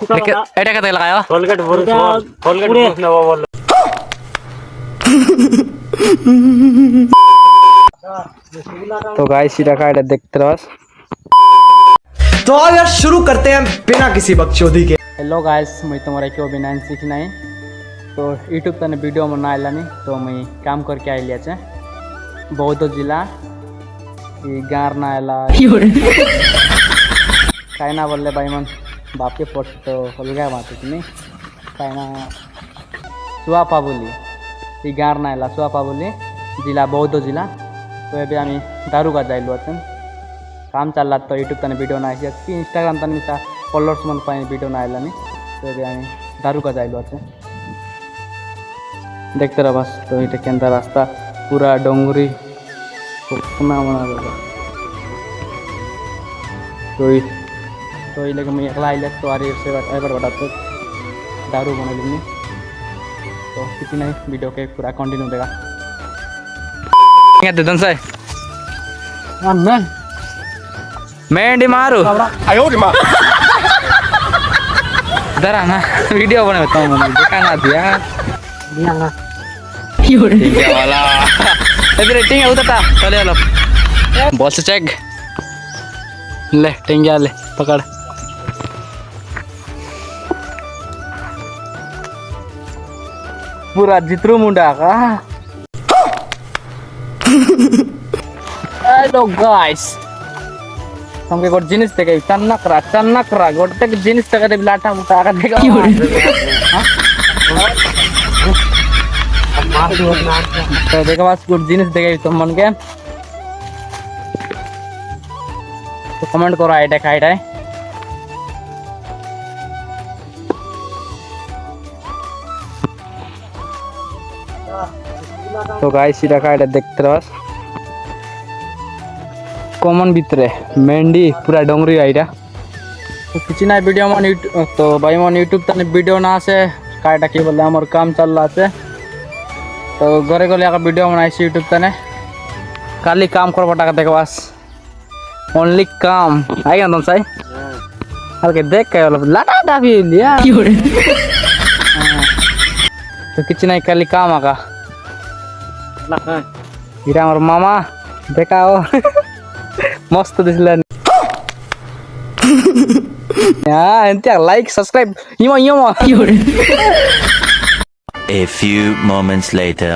এটা কত লাগায় কোলগেট ভরে কোলগেট পুষ নেব বল। तो गाइस इटा का এটা দেখতে পাস। तो आओ यार शुरू करते हैं बिना किसी बकचोदी के। हेलो गाइस मुई तुम्हारा क्यों भी नाइन सीख नहीं तो यूट्यूब तने वीडियो में ना आइलानी तो मुई काम करके आइलिया छे बौद्ध जिला ई गार ना आइला काई ना बोलले भाई मन बाप के पोट तो अलगा बात है नहीं काई ना सुआपाबुली ई गार ना आइला सुआपाबुली जिला बौद्ध जिला तो अभी आम्ही दारुगा जाइलो आछन काम चालला तो यूट्यूब तने वीडियो ना आइसी की इंस्टाग्राम तने मिसा फॉलोअर्स मन पाई वीडियो ना आइलानी तो अभी आम्ही दारुगा जाइलो आछे देखते रह बस। तो ये केंदा रास्ता पूरा डोंगरी कोना बना लगा तो ये लेके मैं अगला आइले तो आरे से एबर बड़ा तो दारू बना लेनी तो किसी नहीं वीडियो के पूरा कंटिन्यू देगा क्या दन से मेंडी मारू आयो रे मां दरा ना वीडियो बना तो मैं देखा ना दिया दिया टिंगा वाला इधर टिंगा उधर था चले लो बॉस चेक ले टिंगा ले पकड़ पूरा जित्रु मुंडा का। हेलो गाइस हमके गोट जिनिस देखे चन्नकरा गोटे जिनिस देखे दे लाटा मुटा का देखा तो देखो बस गुड जिनिस देखे तुम मन के तो कमेंट करो आइटा खाइटा तो गाइस इटा खाइटा देखते रहो कॉमन भितरे मेंढी पूरा डोंगरी आइटा तो किसी ना वीडियो मन तो भाई मन यूट्यूब तने वीडियो ना से काटा की बोले हमार काम चल रहा है तो घरे गले आका वीडियो बनाइसी यूट्यूब तने खाली काम करबा टाका देख बस ओनली काम आई गया तुम सही हल्के देख के लाटा डाबी लिया तो किसी नहीं खाली काम आका इरा हमार मामा देखाओ मस्त दिसला यार एंतिया लाइक सब्सक्राइब इमो A few moments later.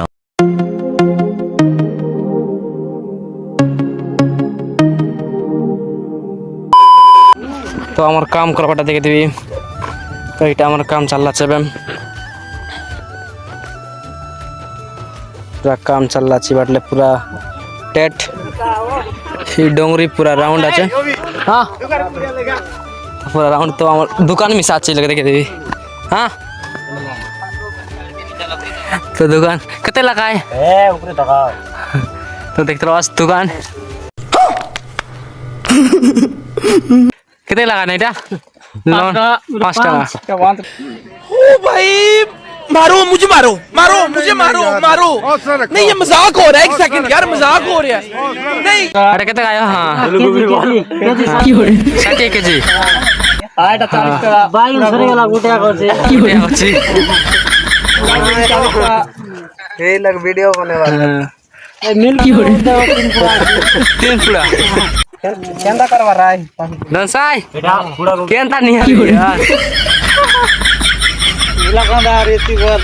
तो हमार काम करवाटा देखे दिबी तो এটা আমার काम चलला छे पूरा काम चलला छी बाटले पूरा टेट ही डोंगरी पूरा राउंड আছে हां पूरा राउंड तो हमार दुकान में साथ लगे देखे दिबी हां तो दुकान कते लगा है ऊपर दगा तो देखते रहो बस दुकान कितने लगा नहीं था 5 टाका ओ भाई मारो मुझे मारो नहीं ये मजाक हो रहा है एक सेकंड यार मजाक हो रहा है नहीं अरे कितने आया हां 60 केजी आटा 40 টাকা ভাই সরে গেল গুটিয়া করছে এই লাগ ভিডিও বনে वाला ए मिल की हो तीन पूरा केंदा करवा रहा है दंसाई बेटा पूरा केंता नहीं है यार लगा रेती बोल